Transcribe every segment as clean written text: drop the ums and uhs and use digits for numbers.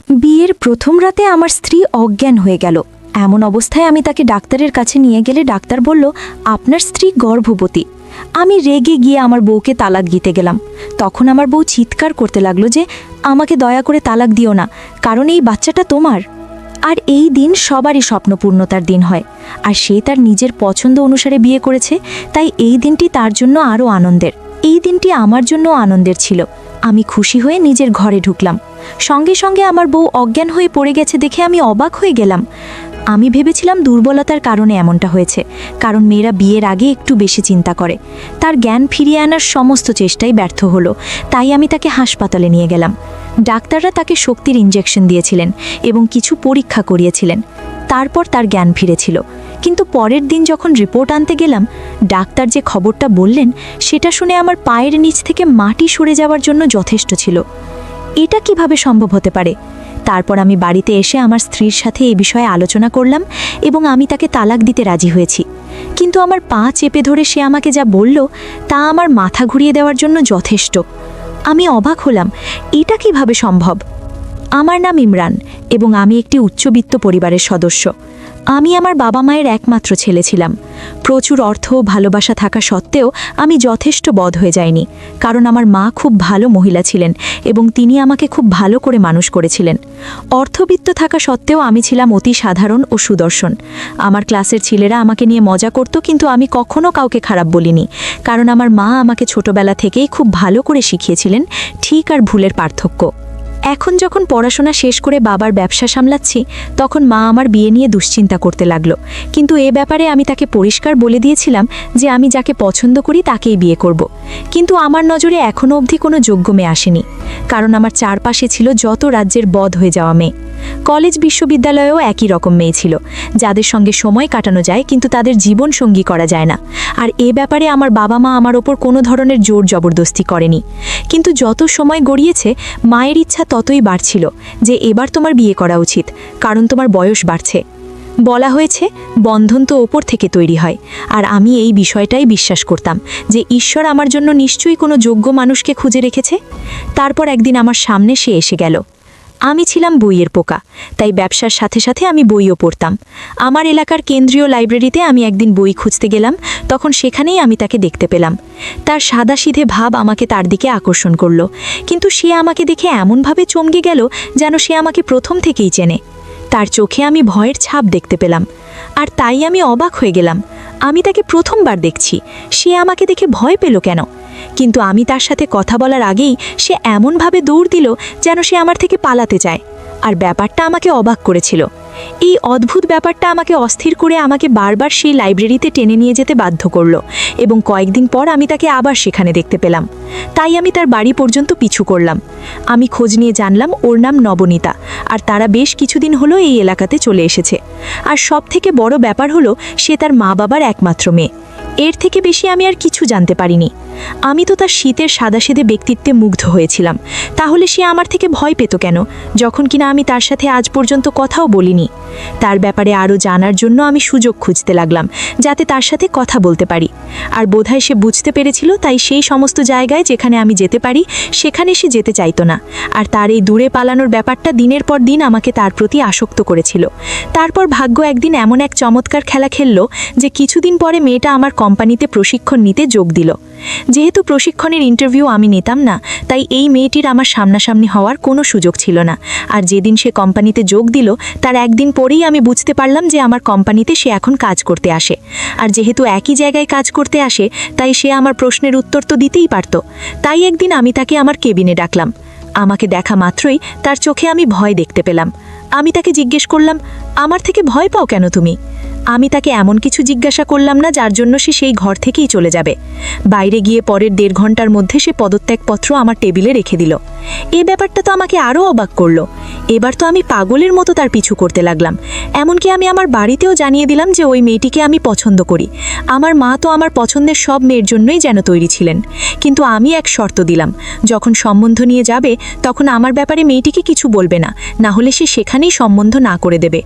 বিয়ের প্রথম রাতে আমার স্ত্রী অজ্ঞান হয়ে গেল। এমন অবস্থায় আমি তাকে ডাক্তারের কাছে নিয়ে গেলে ডাক্তার বলল, আপনার স্ত্রী গর্ভবতী। আমি রেগে গিয়ে আমার বউকে তালাক দিতে গেলাম। তখন আমার বউ চিৎকার করতে লাগলো যে, আমাকে দয়া করে তালাক দিও না, কারণ এই বাচ্চাটা তোমার। আর এই দিন সবারই স্বপ্নপূর্ণতার দিন হয়, আর সে তার নিজের পছন্দ অনুসারে বিয়ে করেছে, তাই এই দিনটি তার জন্য আরও আনন্দের। এই দিনটি আমার জন্য আনন্দের ছিল। আমি খুশি হয়ে নিজের ঘরে ঢুকলাম। সঙ্গে সঙ্গে আমার বউ অজ্ঞান হয়ে পড়ে গেছে দেখে আমি অবাক হয়ে গেলাম। আমি ভেবেছিলাম দুর্বলতার কারণে এমনটা হয়েছে, কারণ মেয়েরা বিয়ের আগে একটু বেশি চিন্তা করে। তার জ্ঞান ফিরিয়ে আনার সমস্ত চেষ্টাই ব্যর্থ হলো, তাই আমি তাকে হাসপাতালে নিয়ে গেলাম। ডাক্তাররা তাকে শক্তির ইঞ্জেকশন দিয়েছিলেন এবং কিছু পরীক্ষা করিয়েছিলেন। তারপর তার জ্ঞান ফিরেছিল। কিন্তু পরের দিন যখন রিপোর্ট আনতে গেলাম, ডাক্তার যে খবরটা বললেন সেটা শুনে আমার পায়ের নিচ থেকে মাটি সরে যাওয়ার জন্য যথেষ্ট ছিল। এটা কিভাবে সম্ভব হতে পারে? তারপর আমি বাড়িতে এসে আমার স্ত্রীর সাথে এই বিষয়ে আলোচনা করলাম এবং আমি তাকে তালাক দিতে রাজি হয়েছি। কিন্তু আমার পা চেপে ধরে সে আমাকে যা বলল তা আমার মাথা ঘুরিয়ে দেওয়ার জন্য যথেষ্ট। আমি অবাক হলাম, এটা কিভাবে সম্ভব? আমার নাম ইমরান এবং আমি একটি উচ্চবিত্ত পরিবারের সদস্য। আমি আমার বাবা মায়ের একমাত্র ছেলে ছিলাম। প্রচুর অর্থ ও ভালোবাসা থাকা সত্ত্বেও আমি যথেষ্ট বধ হয়ে যাইনি, কারণ আমার মা খুব ভালো মহিলা ছিলেন এবং তিনি আমাকে খুব ভালো করে মানুষ করেছিলেন। অর্থবিত্ত থাকা সত্ত্বেও আমি ছিলাম অতি সাধারণ ও সুদর্শন। আমার ক্লাসের ছেলেরা আমাকে নিয়ে মজা করত, কিন্তু আমি কখনো কাউকে খারাপ বলিনি, কারণ আমার মা আমাকে ছোটবেলা থেকেই খুব ভালো করে শিখিয়েছিলেন ঠিক আর ভুলের পার্থক্য। এখন যখন পড়াশোনা শেষ করে বাবার ব্যবসা সামলাচ্ছি, তখন মা আমার বিয়ে নিয়ে দুশ্চিন্তা করতে লাগলো। কিন্তু এ ব্যাপারে আমি তাকে পরিষ্কার বলে দিয়েছিলাম যে আমি যাকে পছন্দ করি তাকেই বিয়ে করব। কিন্তু আমার নজরে এখনও অবধি কোনো যোগ্য মেয়ে আসেনি, কারণ আমার চারপাশে ছিল যত রাজ্যের বধ হয়ে যাওয়া মেয়ে। কলেজ বিশ্ববিদ্যালয়েও একই রকম মেয়ে ছিল, যাদের সঙ্গে সময় কাটানো যায় কিন্তু তাদের জীবন সঙ্গী করা যায় না। আর এ ব্যাপারে আমার বাবা মা আমার ওপর কোনো ধরনের জোর জবরদস্তি করেনি। কিন্তু যত সময় গড়িয়েছে মায়ের ইচ্ছা ততই বাড়ছিল যে এবার তোমার বিয়ে করা উচিত, কারণ তোমার বয়স বাড়ছে। বলা হয়েছে বন্ধন তো ওপর থেকে তৈরি হয়, আর আমি এই বিষয়টাই বিশ্বাস করতাম যে ঈশ্বর আমার জন্য নিশ্চয়ই কোনো যোগ্য মানুষকে খুঁজে রেখেছে। তারপর একদিন আমার সামনে সে এসে গেল। আমি ছিলাম বইয়ের পোকা, তাই ব্যবসার সাথে সাথে আমি বইও পড়তাম। আমার এলাকার কেন্দ্রীয় লাইব্রেরিতে আমি একদিন বই খুঁজতে গেলাম, তখন সেখানেই আমি তাকে দেখতে পেলাম। তার সাদাসিধে ভাব আমাকে তার দিকে আকর্ষণ করল, কিন্তু সে আমাকে দেখে এমনভাবে চমকে গেল যেন সে আমাকে প্রথম থেকেই চেনে। তার চোখে আমি ভয়ের ছাপ দেখতে পেলাম, আর তাই আমি অবাক হয়ে গেলাম। আমি তাকে প্রথমবার দেখছি, সে আমাকে দেখে ভয় পেল কেন? কিন্তু আমি তার সাথে কথা বলার আগেই সে এমনভাবে দৌড় দিল যেন সে আমার থেকে পালাতে চায়। আর ব্যাপারটা আমাকে অবাক করেছিল। এই অদ্ভুত ব্যাপারটা আমাকে অস্থির করে আমাকে বারবার সেই লাইব্রেরিতে টেনে নিয়ে যেতে বাধ্য করলো, এবং কয়েকদিন পর আমি তাকে আবার সেখানে দেখতে পেলাম। তাই আমি তার বাড়ি পর্যন্ত পিছু করলাম। আমি খোঁজ নিয়ে জানলাম ওর নাম নবনীতা, আর তারা বেশ কিছুদিন হলো এই এলাকাতে চলে এসেছে। আর সবথেকে বড় ব্যাপার হলো সে তার মা বাবার একমাত্র মেয়ে। এর থেকে বেশি আমি আর কিছু জানতে পারিনি। আমি তো তার শীতের সাদাসিধে ব্যক্তিত্বে মুগ্ধ হয়েছিলাম। তাহলে সে আমার থেকে ভয় পেত কেন, যখন কিনা আমি তার সাথে আজ পর্যন্ত কথাও বলিনি? তার ব্যাপারে আরও জানার জন্য আমি সুযোগ খুঁজতে লাগলাম, যাতে তার সাথে কথা বলতে পারি। আর বোধহয় সে বুঝতে পেরেছিল, তাই সেই সমস্ত জায়গায় যেখানে আমি যেতে পারি সেখানে সে যেতে চাইতো না। আর তার এই দূরে পালানোর ব্যাপারটা দিনের পর দিন আমাকে তার প্রতি আসক্ত করেছিল। তারপর ভাগ্য একদিন এমন এক চমৎকার খেলা খেলল যে কিছুদিন পরে মেয়েটা আমার কোম্পানিতে প্রশিক্ষণ নিতে যোগ দিল। যেহেতু প্রশিক্ষণের ইন্টারভিউ আমি নিতাম না, তাই এই মেয়েটির আমার সামনাসামনি হওয়ার কোনো সুযোগ ছিল না। আর যেদিন সে কোম্পানিতে যোগ দিল তার একদিন পরেই আমি বুঝতে পারলাম যে আমার কোম্পানিতে সে এখন কাজ করতে আসে। আর যেহেতু একই জায়গায় কাজ করতে আসে, তাই সে আমার প্রশ্নের উত্তর তো দিতেই পারত। তাই একদিন আমি তাকে আমার কেবিনে ডাকলাম। আমাকে দেখা মাত্রই তার চোখে আমি ভয় দেখতে পেলাম। আমি তাকে জিজ্ঞেস করলাম, আমার থেকে ভয় পাও কেন তুমি? আমি তাকে এমন কিছু জিজ্ঞাসা করলাম না যার জন্য সে সেই ঘর থেকেই চলে যাবে। বাইরে গিয়ে পরের 1.5 ঘন্টার মধ্যে সে পদত্যাগপত্র আমার টেবিলে রেখে দিল। এই ব্যাপারটা তো আমাকে আরও অবাক করলো। এবার তো আমি পাগলের মতো তার পিছু করতে লাগলাম। এমনকি আমি আমার বাড়িতেও জানিয়ে দিলাম যে ওই মেয়েটিকে আমি পছন্দ করি। আমার মা তো আমার পছন্দের সব মেয়ের জন্যই যেন তৈরি ছিলেন, কিন্তু আমি এক শর্ত দিলাম, যখন সম্বন্ধ নিয়ে যাবে তখন আমার ব্যাপারে মেয়েটিকে কিছু বলবে না, না হলে সে সেখানেই সম্বন্ধ না করে দেবে।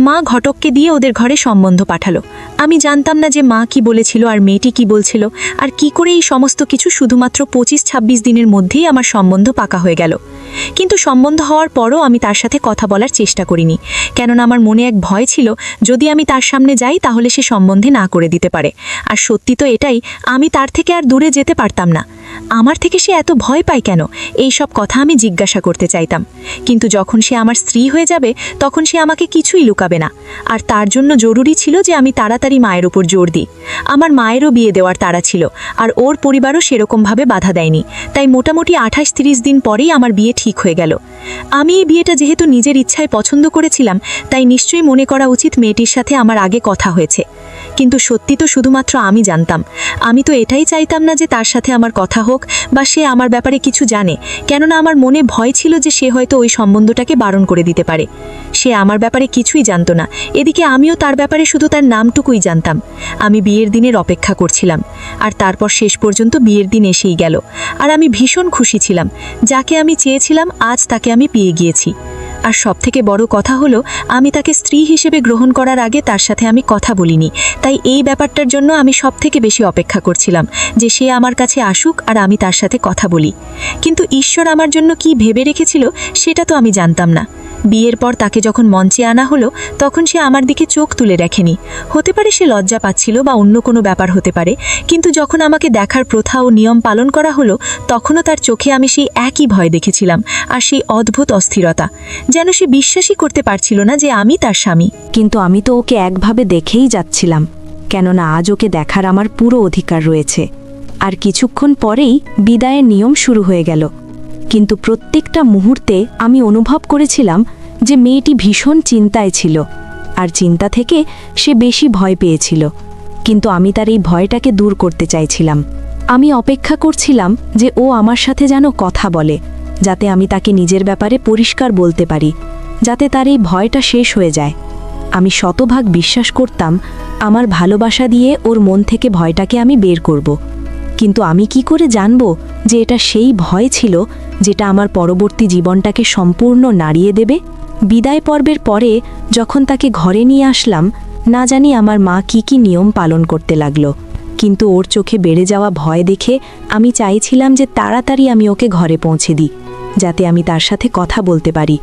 মা ঘটককে দিয়ে ওদের ঘরে সম্বন্ধ পাঠালো। আমি জানতাম না যে মা কি বলেছিল আর মেয়েটি কি বলছিল, আর কি করে এই সমস্ত কিছু শুধুমাত্র 25-26 দিনের মধ্যেই আমার সম্বন্ধ পাকা হয়ে গেল। কিন্তু সম্বন্ধ হওয়ার পরও আমি তার সাথে কথা বলার চেষ্টা করিনি, কেননা আমার মনে এক ভয় ছিল যদি আমি তার সামনে যাই তাহলে সে সম্বন্ধে না করে দিতে পারে। আর সত্যি তো এটাই, আমি তার থেকে আর দূরে যেতে পারতাম না। আমার থেকে সে এত ভয় পায় কেন, এই সব কথা আমি জিজ্ঞাসা করতে চাইতাম। কিন্তু যখন সে আমার স্ত্রী হয়ে যাবে তখন সে আমাকে কিছুই লুকাবে না। আর তার জন্য জরুরি ছিল যে আমি তাড়াতাড়ি মায়ের উপর জোর দিই। আমার মায়েরও বিয়ে দেওয়ার তাড়া ছিল, আর ওর পরিবারও সেরকমভাবে বাধা দেয়নি। তাই মোটামুটি 28-30 দিন পরেই আমার বিয়ে ঠিক হয়ে গেল। আমি এই বিয়েটা যেহেতু নিজের ইচ্ছায় পছন্দ করেছিলাম, তাই নিশ্চয়ই মনে করা উচিত মেয়েটির সাথে আমার আগে কথা হয়েছে। কিন্তু সত্যি তো শুধুমাত্র আমি জানতাম। আমি তো এটাই চাইতাম না যে তার সাথে আমার কথা হোক বা সে আমার ব্যাপারে কিছু জানে, কেননা আমার মনে ভয় ছিল যে সে হয়তো ওই সম্বন্ধটাকে বারণ করে দিতে পারে। সে আমার ব্যাপারে কিছুই জানতো না, এদিকে আমিও তার ব্যাপারে শুধু তার নামটুকুই জানতাম। আমি বিয়ের দিনের অপেক্ষা করছিলাম, আর তারপর শেষ পর্যন্ত বিয়ের দিন এসেই গেল। আর আমি ভীষণ খুশি ছিলাম, যাকে আমি চেয়েছিলাম আজ তাকে আমি পেয়ে গিয়েছি। আর সবথেকে বড় কথা হলো, আমি তাকে স্ত্রী হিসেবে গ্রহণ করার আগে তার সাথে আমি কথা বলিনি। তাই এই ব্যাপারটার জন্য আমি সবথেকে বেশি অপেক্ষা করছিলাম যে সে আমার কাছে আসুক আর আমি তার সাথে কথা বলি। কিন্তু ঈশ্বর আমার জন্য কি ভেবে রেখেছিল সেটা তো আমি জানতাম না। বিয়ের পর তাকে যখন মঞ্চে আনা হলো তখন সে আমার দিকে চোখ তুলে রাখেনি। হতে পারে সে লজ্জা পাচ্ছিল বা অন্য কোনো ব্যাপার হতে পারে, কিন্তু যখন আমাকে দেখার প্রথা ও নিয়ম পালন করা হলো তখনও তার চোখে আমি সেই একই ভয় দেখেছিলাম আর সেই অদ্ভুত অস্থিরতা, যেন সে বিশ্বাসই করতে পারছিল না যে আমি তার স্বামী। কিন্তু আমি তো ওকে একভাবে দেখেই যাচ্ছিলাম, কেননা আজ ওকে দেখার আমার পুরো অধিকার রয়েছে। আর কিছুক্ষণ পরেই বিদায়ের নিয়ম শুরু হয়ে গেল। কিন্তু প্রত্যেকটা মুহূর্তে আমি অনুভব করেছিলাম যে মেয়েটি ভীষণ চিন্তায় ছিল, আর চিন্তা থেকে সে বেশি ভয় পেয়েছিল। কিন্তু আমি তার এই ভয়টাকে দূর করতে চাইছিলাম। আমি অপেক্ষা করছিলাম যে ও আমার সাথে যেন কথা বলে, যাতে আমি তাকে নিজের ব্যাপারে পরিষ্কার বলতে পারি, যাতে তার এই ভয়টা শেষ হয়ে যায়। আমি শতভাগ বিশ্বাস করতাম আমার ভালোবাসা দিয়ে ওর মন থেকে ভয়টাকে আমি বের করব। কিন্তু আমি কি করে জানব যে এটা সেই ভয় ছিল যেটা আমার পরবর্তী জীবনটাকে সম্পূর্ণ নাড়িয়ে দেবে? বিদায় পর্বের পরে যখন তাকে ঘরে নিয়ে আসলাম, না জানি আমার মা কি নিয়ম পালন করতে লাগলো। কিন্তু ওর চোখে বেড়ে যাওয়া ভয় দেখে আমি চাইছিলাম যে তাড়াতাড়ি আমি ওকে ঘরে পৌঁছে দিই, যাতে আমি তার সাথে কথা বলতে পারি।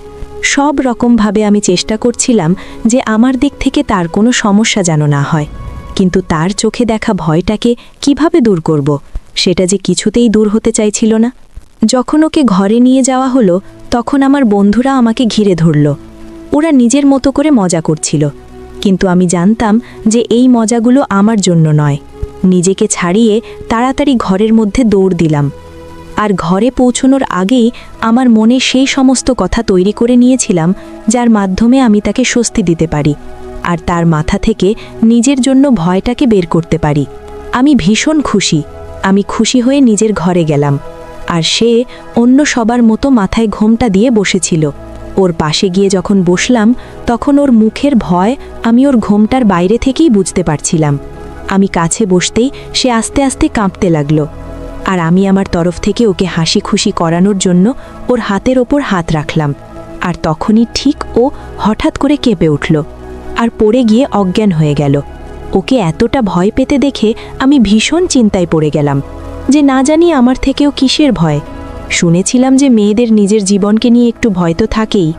সব রকমভাবে আমি চেষ্টা করছিলাম যে আমার দিক থেকে তার কোনো সমস্যা যেন না হয়। কিন্তু তার চোখে দেখা ভয়টাকে কিভাবে দূর করব, সেটা যে কিছুতেই দূর হতে চাইছিল না। যখন ওকে ঘরে নিয়ে যাওয়া হলো তখন আমার বন্ধুরা আমাকে ঘিরে ধরল। ওরা নিজের মতো করে মজা করছিল, কিন্তু আমি জানতাম যে এই মজাগুলো আমার জন্য নয়। নিজেকে ছাড়িয়ে তাড়াতাড়ি ঘরের মধ্যে দৌড় দিলাম। আর ঘরে পৌঁছনোর আগেই আমার মনে সেই সমস্ত কথা তৈরি করে নিয়েছিলাম যার মাধ্যমে আমি তাকে স্বস্তি দিতে পারি আর তার মাথা থেকে নিজের জন্য ভয়টাকে বের করতে পারি। আমি ভীষণ খুশি। আমি খুশি হয়ে নিজের ঘরে গেলাম, আর সে অন্য সবার মতো মাথায় ঘোমটা দিয়ে বসেছিল। ওর পাশে গিয়ে যখন বসলাম তখন ওর মুখের ভয় আমি ওর ঘোমটার বাইরে থেকেই বুঝতে পারছিলাম। আমি কাছে বসতেই সে আস্তে আস্তে কাঁপতে লাগলো, আর আমি আমার তরফ থেকে ওকে হাসি খুশি করানোর জন্য ওর হাতের ওপর হাত রাখলাম। আর তখনই ঠিক ও হঠাৎ করে কেঁপে উঠল আর পড়ে গিয়ে অজ্ঞান হয়ে গেল। ওকে এতটা ভয় পেতে দেখে আমি ভীষণ চিন্তায় পড়ে গেলাম যে না জানি আমার থেকেও কিসের ভয়। শুনেছিলাম যে মেয়েদের নিজের জীবনকে নিয়ে একটু ভয় তো থাকেই,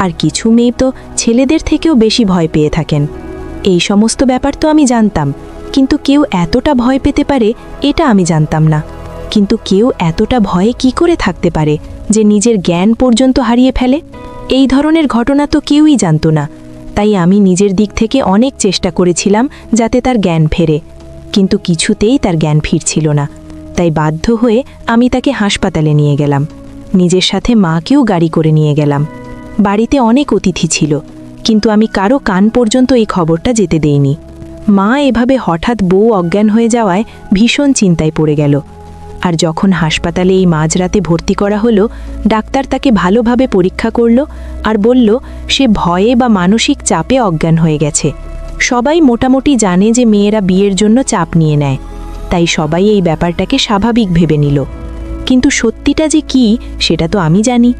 আর কিছু মেয়ে তো ছেলেদের থেকেও বেশি ভয় পেয়ে থাকেন। এই সমস্ত ব্যাপার তো আমি জানতাম, কিন্তু কেউ এতটা ভয় পেতে পারে এটা আমি জানতাম না। কিন্তু কেউ এতটা ভয়ে কি করে থাকতে পারে যে নিজের জ্ঞান পর্যন্ত হারিয়ে ফেলে? এই ধরনের ঘটনা তো কেউই জানতো না। তাই আমি নিজের দিক থেকে অনেক চেষ্টা করেছিলাম যাতে তার জ্ঞান ফেরে, কিন্তু কিছুতেই তার জ্ঞান ফিরছিল না। তাই বাধ্য হয়ে আমি তাকে হাসপাতালে নিয়ে গেলাম। নিজের সাথে মাকেও গাড়ি করে নিয়ে গেলাম। বাড়িতে অনেক অতিথি ছিল, কিন্তু আমি কারো কান পর্যন্ত এই খবরটা যেতে দেইনি। মা এভাবে হঠাৎ বউ অজ্ঞান হয়ে যাওয়ায় ভীষণ চিন্তায় পড়ে গেল। আর যখন হাসপাতালে এই মাঝরাতে ভর্তি করা হলো, ডাক্তার তাকে ভালোভাবে পরীক্ষা করল আর বলল সে ভয়ে বা মানসিক চাপে অজ্ঞান হয়ে গেছে। সবাই মোটামুটি জানে যে মেয়েরা বিয়ের জন্য চাপ নিয়ে নেয়, তাই সবাই এই ব্যাপারটাকে স্বাভাবিক ভেবে নিল। কিন্তু সত্যিটা যে কি সেটা তো আমি জানি।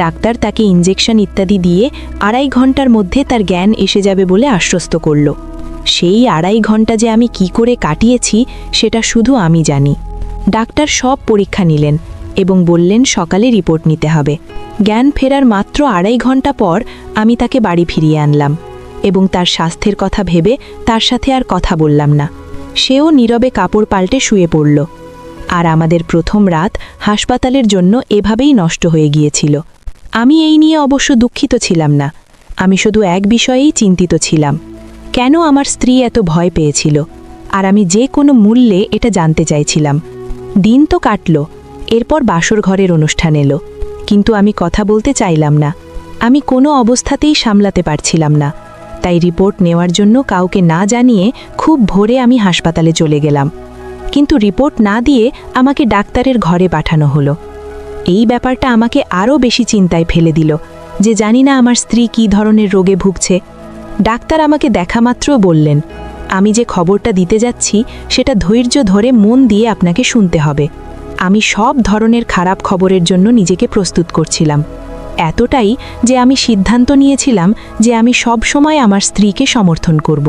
ডাক্তার তাকে ইনজেকশন ইত্যাদি দিয়ে 2.5 ঘন্টার মধ্যে তার জ্ঞান এসে যাবে বলে আশ্বস্ত করল। সেই 2.5 ঘন্টা যে আমি কি করে কাটিয়েছি সেটা শুধু আমি জানি। ডাক্তার সব পরীক্ষা নিলেন, এবং বললেন সকালে রিপোর্ট নিতে হবে। জ্ঞান ফেরার মাত্র 2.5 ঘন্টা পর আমি তাকে বাড়ি ফিরিয়ে আনলাম এবং তার স্বাস্থ্যের কথা ভেবে তার সাথে আর কথা বললাম না। সেও নীরবে কাপড় পাল্টে শুয়ে পড়ল। আর আমাদের প্রথম রাত হাসপাতালের জন্য এভাবেই নষ্ট হয়ে গিয়েছিল। আমি এই নিয়ে অবশ্য দুঃখিত ছিলাম না। আমি শুধু এক বিষয়েই চিন্তিত ছিলাম, কেন আমার স্ত্রী এত ভয় পেয়েছিল, আর আমি যে কোনো মূল্যে এটা জানতে চাইছিলাম। দিন তো কাটল, এরপর বাসর ঘরের অনুষ্ঠান এলো, কিন্তু আমি কথা বলতে চাইলাম না। আমি কোনো অবস্থাতেই সামলাতে পারছিলাম না। তাই রিপোর্ট নেওয়ার জন্য কাউকে না জানিয়ে খুব ভোরে আমি হাসপাতালে চলে গেলাম। কিন্তু রিপোর্ট না দিয়ে আমাকে ডাক্তারের ঘরে পাঠানো হলো। এই ব্যাপারটা আমাকে আরও বেশি চিন্তায় ফেলে দিল যে জানি না আমার স্ত্রী কী ধরনের রোগে ভুগছে। ডাক্তার আমাকে দেখা মাত্র বললেন, আমি যে খবরটা দিতে যাচ্ছি সেটা ধৈর্য ধরে মন দিয়ে আপনাকে শুনতে হবে। আমি সব ধরনের খারাপ খবরের জন্য নিজেকে প্রস্তুত করছিলাম, এতটাই যে আমি সিদ্ধান্ত নিয়েছিলাম যে আমি সব সময় আমার স্ত্রীকে সমর্থন করব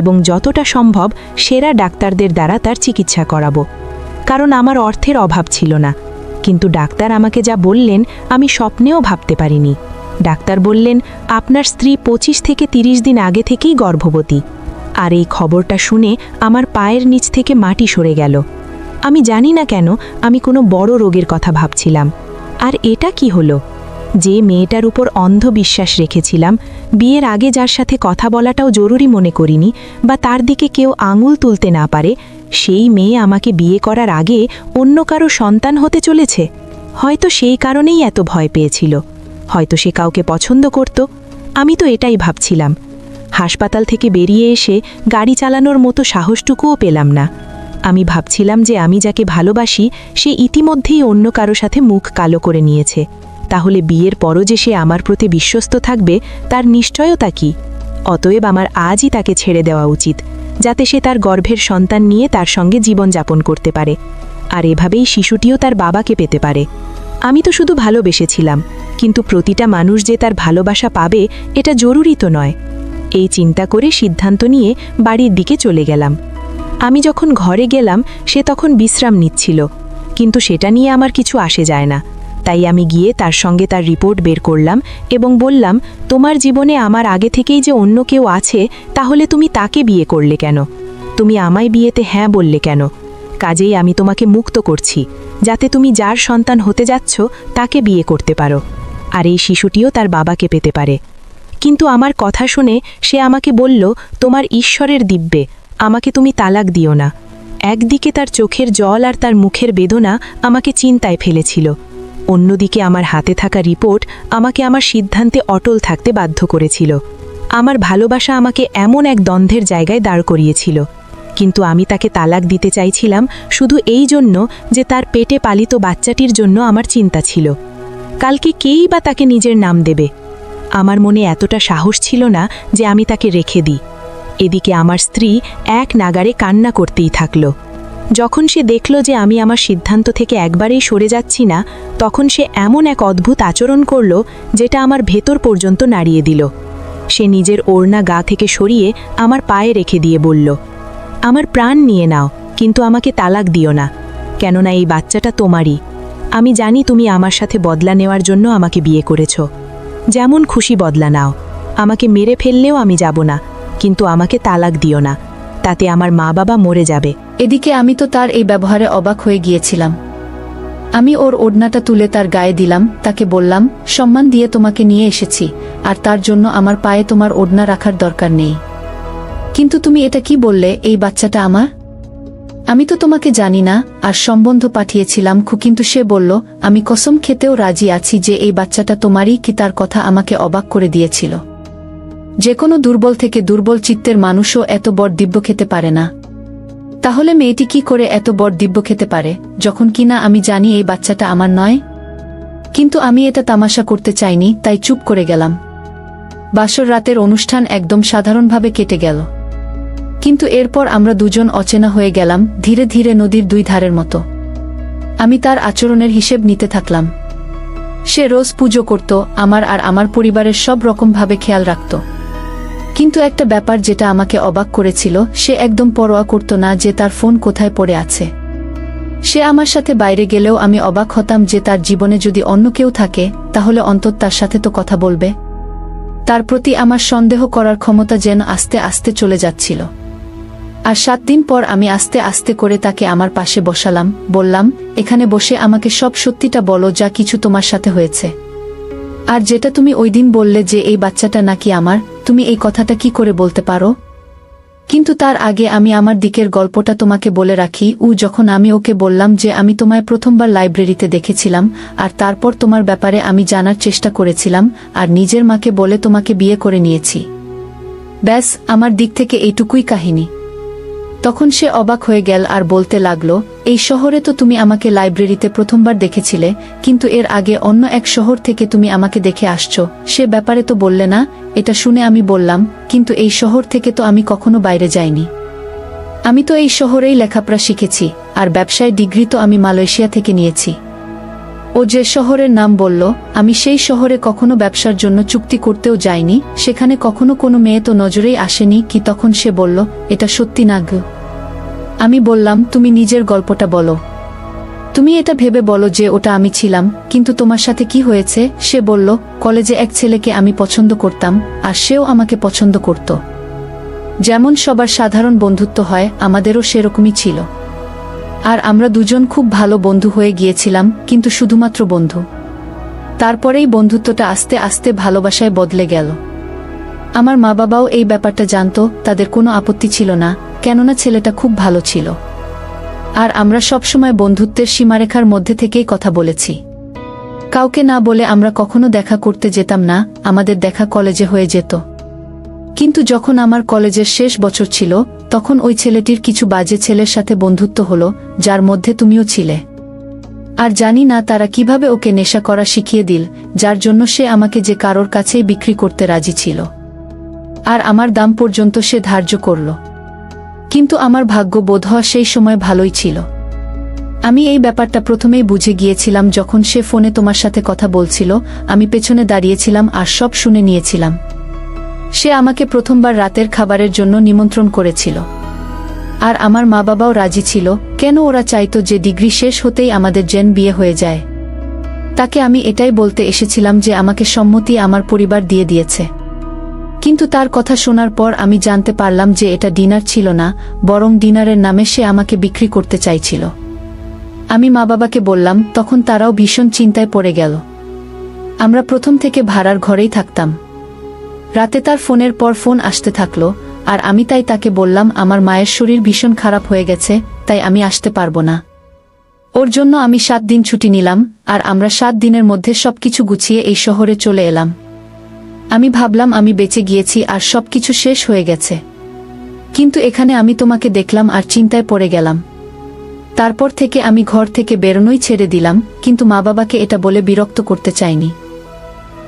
এবং যতটা সম্ভব সেরা ডাক্তারদের দ্বারা তার চিকিৎসা করাবো, কারণ আমার অর্থের অভাব ছিল না। কিন্তু ডাক্তার আমাকে যা বললেন আমি স্বপ্নেও ভাবতে পারিনি। ডাক্তার বললেন, আপনার স্ত্রী 25 থেকে 30 দিন আগে থেকেই গর্ভবতী। আর এই খবরটা শুনে আমার পায়ের নিচ থেকে মাটি সরে গেল। আমি জানি না কেন আমি কোনো বড় রোগের কথা ভাবছিলাম। আর এটা কি হলো? যে মেয়েটার উপর অন্ধ বিশ্বাস রেখেছিলাম, বিয়ের আগে যার সাথে কথা বলাটাও জরুরি মনে করিনি বা তার দিকে কেউ আঙুল তুলতে না পারে, সেই মেয়ে আমাকে বিয়ে করার আগে অন্য কারো সন্তান হতে চলেছে। হয়তো সেই কারণেই এত ভয় পেয়েছিল, হয়তো সে কাউকে পছন্দ করত। আমি তো এটাই ভাবছিলাম। হাসপাতাল থেকে বেরিয়ে এসে গাড়ি চালানোর মতো সাহসটুকুও পেলাম না। আমি ভাবছিলাম যে আমি যাকে ভালোবাসি সে ইতিমধ্যেই অন্য কারো সাথে মুখ কালো করে নিয়েছে। তাহলে বিয়ের পরও যে সে আমার প্রতি বিশ্বস্ত থাকবে তার নিশ্চয়তা কি? অতএব আমার আজই তাকে ছেড়ে দেওয়া উচিত, যাতে সে তার গর্ভের সন্তান নিয়ে তার সঙ্গে জীবনযাপন করতে পারে, আর এভাবেই শিশুটিও তার বাবাকে পেতে পারে। আমি তো শুধু ভালোবেসেছিলাম, কিন্তু প্রতিটা মানুষ যে তার ভালোবাসা পাবে এটা জরুরি তো নয়। এই চিন্তা করে সিদ্ধান্ত নিয়ে বাড়ির দিকে চলে গেলাম। আমি যখন ঘরে গেলাম সে তখন বিশ্রাম নিচ্ছিল, কিন্তু সেটা নিয়ে আমার কিছু আসে যায় না। তাই আমি গিয়ে তার সঙ্গে তার রিপোর্ট বের করলাম এবং বললাম, তোমার জীবনে আমার আগে থেকেই যে অন্য কেউ আছে, তাহলে তুমি তাকে বিয়ে করলে কেন? তুমি আমায় বিয়েতে হ্যাঁ বললে কেন? কাজেই আমি তোমাকে মুক্ত করছি, যাতে তুমি যার সন্তান হতে যাচ্ছ তাকে বিয়ে করতে পারো, আর এই শিশুটিও তার বাবাকে পেতে পারে। কিন্তু আমার কথা শুনে সে আমাকে বলল, তোমার ঈশ্বরের দিব্যে আমাকে তুমি তালাক দিও না। একদিকে তার চোখের জল আর তার মুখের বেদনা আমাকে চিন্তায় ফেলেছিল, অন্যদিকে আমার হাতে থাকা রিপোর্ট আমাকে আমার সিদ্ধান্তে অটল থাকতে বাধ্য করেছিল। আমার ভালোবাসা আমাকে এমন এক দ্বন্দ্বের জায়গায় দাঁড় করিয়েছিল, কিন্তু আমি তাকে তালাক দিতে চাইছিলাম শুধু এই জন্য যে তার পেটে পালিত বাচ্চাটির জন্য আমার চিন্তা ছিল। কালকে কেই বা তাকে নিজের নাম দেবে? আমার মনে এতটা সাহস ছিল না যে আমি তাকে রেখে দিই। এদিকে আমার স্ত্রী এক নাগারে কান্না করতেই থাকল। যখন সে দেখল যে আমি আমার সিদ্ধান্ত থেকে একবারেই সরে যাচ্ছি না, তখন সে এমন এক অদ্ভুত আচরণ করল যেটা আমার ভেতর পর্যন্ত নাড়িয়ে দিল। সে নিজের ওড়না গা থেকে সরিয়ে আমার পায়ে রেখে দিয়ে বলল, আমার প্রাণ নিয়ে নাও, কিন্তু আমাকে তালাক দিও না, কেননা এই বাচ্চাটা তোমারই। আমি জানি তুমি আমার সাথে বদলা নেওয়ার জন্য আমাকে বিয়ে করেছ। যেমন খুশি বদলা নাও, আমাকে মেরে ফেললেও আমি যাব না, কিন্তু আমাকে তালাক দিও না, তাতে আমার মা বাবা মরে যাবে। এদিকে আমি তো তার এই ব্যবহারে অবাক হয়ে গিয়েছিলাম। আমি ওর ওড়নাটা তুলে তার গায়ে দিলাম, তাকে বললাম, সম্মান দিয়ে তোমাকে নিয়ে এসেছি, আর তার জন্য আমার পায়ে তোমার ওড়না রাখার দরকার নেই। কিন্তু তুমি এটা কি বললে, এই বাচ্চাটা আমার? আমি তো তোমাকে জানি না, আর সম্বন্ধ পাঠিয়েছিলাম কিন্তু সে বলল, আমি কসম খেতেও রাজি আছি যে এই বাচ্চাটা তোমারই। কি তার কথা আমাকে অবাক করে দিয়েছিল। যে কোনো দুর্বল থেকে দুর্বল চিত্তের মানুষও এত বড় দিব্য খেতে পারে না। তাহলে মেয়েটি কি করে এত বড় দিব্য খেতে পারে, যখন কিনা আমি জানি এই বাচ্চাটা আমার নয়? কিন্তু আমি এটা তামাশা করতে চাইনি, তাই চুপ করে গেলাম। বাসর রাতের অনুষ্ঠান একদম সাধারণভাবে কেটে গেল, কিন্তু এরপর আমরা দুজন অচেনা হয়ে গেলাম, ধীরে ধীরে নদীর দুই ধারের মতো। আমি তার আচরণের হিসেব নিতে থাকলাম। সে রোজ পুজো করত, আমার আর আমার পরিবারের সব রকমভাবে খেয়াল রাখত। কিন্তু একটা ব্যাপার যেটা আমাকে অবাক করেছিল, সে একদম পরোয়া করত না যে তার ফোন কোথায় পড়ে আছে। সে আমার সাথে বাইরে গেলেও আমি অবাক হতাম যে তার জীবনে যদি অন্য কেউ থাকে তাহলে অন্তত তার সাথে তো কথা বলবে। তার প্রতি আমার সন্দেহ করার ক্ষমতা যেন আস্তে আস্তে চলে যাচ্ছিল। আর 7 দিন পর আমি আস্তে আস্তে করে তাকে আমার পাশে বসালাম, বললাম, এখানে বসে আমাকে সব সত্যিটা বলো, যা কিছু তোমার সাথে হয়েছে। আর যেটা তুমি ওই দিন বললে যে এই বাচ্চাটা নাকি আমার, তুমি এই কথাটা কি করে বলতে পারো? কিন্তু তার আগে আমি আমার দিকের গল্পটা তোমাকে বলে রাখি। যখন আমি ওকে বললাম যে আমি তোমায় প্রথমবার লাইব্রেরিতে দেখেছিলাম, আর তারপর তোমার ব্যাপারে আমি জানার চেষ্টা করেছিলাম, আর নিজের মাকে বলে তোমাকে বিয়ে করে নিয়েছি। ব্যাস, আমার দিক থেকে এইটুকুই কাহিনী। তখন সে অবাক হয়ে গেল আর বলতে লাগলো, এই শহরে তো তুমি আমাকে লাইব্রেরিতে প্রথমবার দেখেছিলে, কিন্তু এর আগে অন্য এক শহর থেকে তুমি আমাকে দেখে আসছো, সে ব্যাপারে তো বললে না। এটা শুনে আমি বললাম, কিন্তু এই শহর থেকে তো আমি কখনো বাইরে যাইনি। আমি তো এই শহরেই লেখাপড়া শিখেছি, আর ব্যবসায় ডিগ্রি তো আমি মালয়েশিয়া থেকে নিয়েছি। ও যে শহরের নাম বলল, আমি সেই শহরে কখনো ব্যবসার জন্য চুক্তি করতেও যাইনি, সেখানে কখনো কোনো মেয়ে তো নজরেই আসেনি কি। তখন সে বলল, এটা সত্যি না গো? আমি বললাম, তুমি নিজের গল্পটা বলো। তুমি এটা ভেবে বলো যে ওটা আমি ছিলাম, কিন্তু তোমার সাথে কি হয়েছে? সে বলল, কলেজে এক ছেলেকে আমি পছন্দ করতাম, আর সেও আমাকে পছন্দ করত। যেমন সবার সাধারণ বন্ধুত্ব হয়, আমাদেরও সেরকমই ছিল। আর আমরা দুজন খুব ভালো বন্ধু হয়ে গিয়েছিলাম, কিন্তু শুধুমাত্র বন্ধু। তারপরেই বন্ধুত্বটা আস্তে আস্তে ভালোবাসায় বদলে গেল। আমার মা বাবাও এই ব্যাপারটা জানতো, তাদের কোনো আপত্তি ছিল না, কেননা ছেলেটা খুব ভালো ছিল। আর আমরা সবসময় বন্ধুত্বের সীমারেখার মধ্যে থেকেই কথা বলেছি। কাউকে না বলে আমরা কখনো দেখা করতে যেতাম না, আমাদের দেখা কলেজে হয়ে যেত। কিন্তু যখন আমার কলেজের শেষ বছর ছিল, তখন ওই ছেলেটির কিছু বাজে ছেলের সাথে বন্ধুত্ব হলো, যার মধ্যে তুমিও ছিলে। আর জানি না তারা কিভাবে ওকে নেশা করা শিখিয়ে দিল, যার জন্য সে আমাকে যে কারোর কাছেই বিক্রি করতে রাজি ছিল। আর আমার দাম পর্যন্ত সে ধার্য করল। কিন্তু আমার ভাগ্য বোধহয় সেই সময় ভালোই ছিল। আমি এই ব্যাপারটা প্রথমেই বুঝে গিয়েছিলাম যখন সে ফোনে তোমার সাথে কথা বলছিল। আমি পেছনে দাঁড়িয়েছিলাম আর সব শুনে নিয়েছিলাম। সে আমাকে প্রথমবার রাতের খাবারের জন্য নিমন্ত্রণ করেছিল। আর আমার মা বাবাও রাজি ছিল, কেন ওরা চাইতো যে ডিগ্রি শেষ হতেই আমাদের জেন বিয়ে হয়ে যায়। তাকে আমি এটাই বলতে এসেছিলাম যে আমাকে সম্মতি আমার পরিবার দিয়ে দিয়েছে। কিন্তু তার কথা শোনার পর আমি জানতে পারলাম যে এটা ডিনার ছিল না, বরং ডিনারের নামে সে আমাকে বিক্রি করতে চাইছিল। আমি মা বাবাকে বললাম, তখন তারাও ভীষণ চিন্তায় পড়ে গেল। আমরা প্রথম থেকে ভাড়ার ঘরেই থাকতাম। রাতে তার ফোনের পর ফোন আসতে থাকলো, আর আমি তাই তাকে বললাম আমার মায়ের শরীর ভীষণ খারাপ হয়ে গেছে, তাই আমি আসতে পারবো না। ওর জন্য আমি 7 দিন ছুটি নিলাম, আর আমরা 7 দিনের মধ্যে সবকিছু গুছিয়ে এই শহরে চলে এলাম। আমি ভাবলাম আমি বেঁচে গিয়েছি আর সবকিছু শেষ হয়ে গেছে। কিন্তু এখানে আমি তোমাকে দেখলাম আর চিন্তায় পড়ে গেলাম। তারপর থেকে আমি ঘর থেকে বেরোনোই ছেড়ে দিলাম, কিন্তু মা বাবাকে এটা বলে বিরক্ত করতে চাইনি।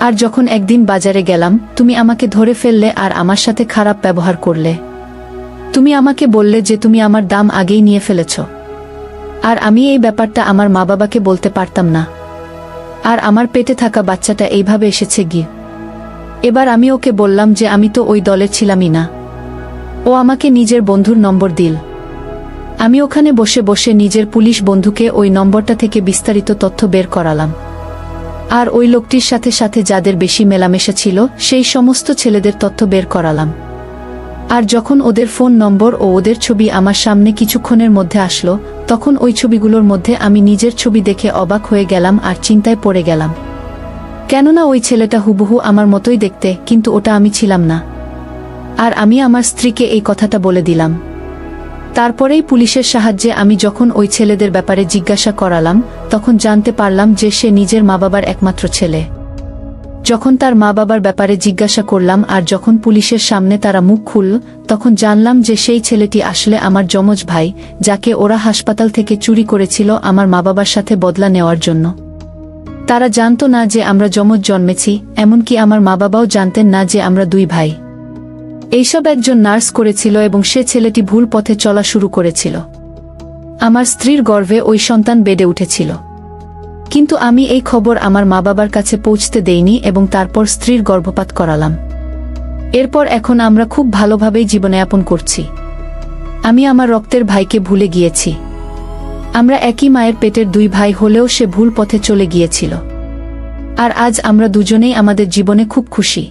আর যখন একদিন বাজারে গেলাম, তুমি আমাকে ধরে ফেললে আর আমার সাথে খারাপ ব্যবহার করলে। তুমি আমাকে বললে যে তুমি আমার দাম আগেই নিয়ে ফেলেছ। আর আমি এই ব্যাপারটা আমার মা বাবাকে বলতে পারতাম না। আর আমার পেটে থাকা বাচ্চাটা এইভাবে এসেছে গিয়ে। এবার আমি ওকে বললাম যে আমি তো ওই দলের ছিলামই না। ও আমাকে নিজের বন্ধুর নম্বর দিল। আমি ওখানে বসে বসে নিজের পুলিশ বন্ধুকে ওই নম্বরটা থেকে বিস্তারিত তথ্য বের করালাম। আর ওই লোকটির সাথে সাথে যাদের বেশি মেলামেশা ছিল সেই সমস্ত ছেলেদের তথ্য বের করালাম। আর যখন ওদের ফোন নম্বর ও ওদের ছবি আমার সামনে কিছুক্ষণের মধ্যে আসলো, তখন ওই ছবিগুলোর মধ্যে আমি নিজের ছবি দেখে অবাক হয়ে গেলাম আর চিন্তায় পড়ে গেলাম। কেননা ওই ছেলেটা হুবহু আমার মতোই দেখতে, কিন্তু ওটা আমি ছিলাম না। আর আমি আমার স্ত্রীকে এই কথাটা বলে দিলাম। তারপরেই পুলিশের সাহায্যে আমি যখন ওই ছেলেদের ব্যাপারে জিজ্ঞাসা করালাম, তখন জানতে পারলাম যে সে নিজের মা বাবার একমাত্র ছেলে। যখন তার মা বাবার ব্যাপারে জিজ্ঞাসা করলাম আর যখন পুলিশের সামনে তারা মুখ খুলল, তখন জানলাম যে সেই ছেলেটি আসলে আমার যমজ ভাই, যাকে ওরা হাসপাতাল থেকে চুরি করেছিল আমার মা বাবার সাথে বদলা নেওয়ার জন্য। তারা জানতো না যে আমরা যমজ জন্মেছি, এমনকি আমার মা বাবাও জানতেন না যে আমরা 2 ভাই। এইসব একজন নার্স করেছিল এবং সে ছেলেটি ভুল পথে চলা শুরু করেছিল। আমার স্ত্রীর গর্ভে ওই সন্তান বেড়ে উঠেছিল। কিন্তু আমি এই খবর আমার মা বাবার কাছে পৌঁছতে দেইনি এবং তারপর স্ত্রীর গর্ভপাত করালাম। এরপর এখন আমরা খুব ভালোভাবেই জীবনযাপন করছি। আমি আমার রক্তের ভাইকে ভুলে গিয়েছি। আমরা একই মায়ের পেটের দুই ভাই হলেও সে ভুল পথে চলে গিয়েছিল। আর আজ আমরা দুজনেই আমাদের জীবনে খুব খুশি।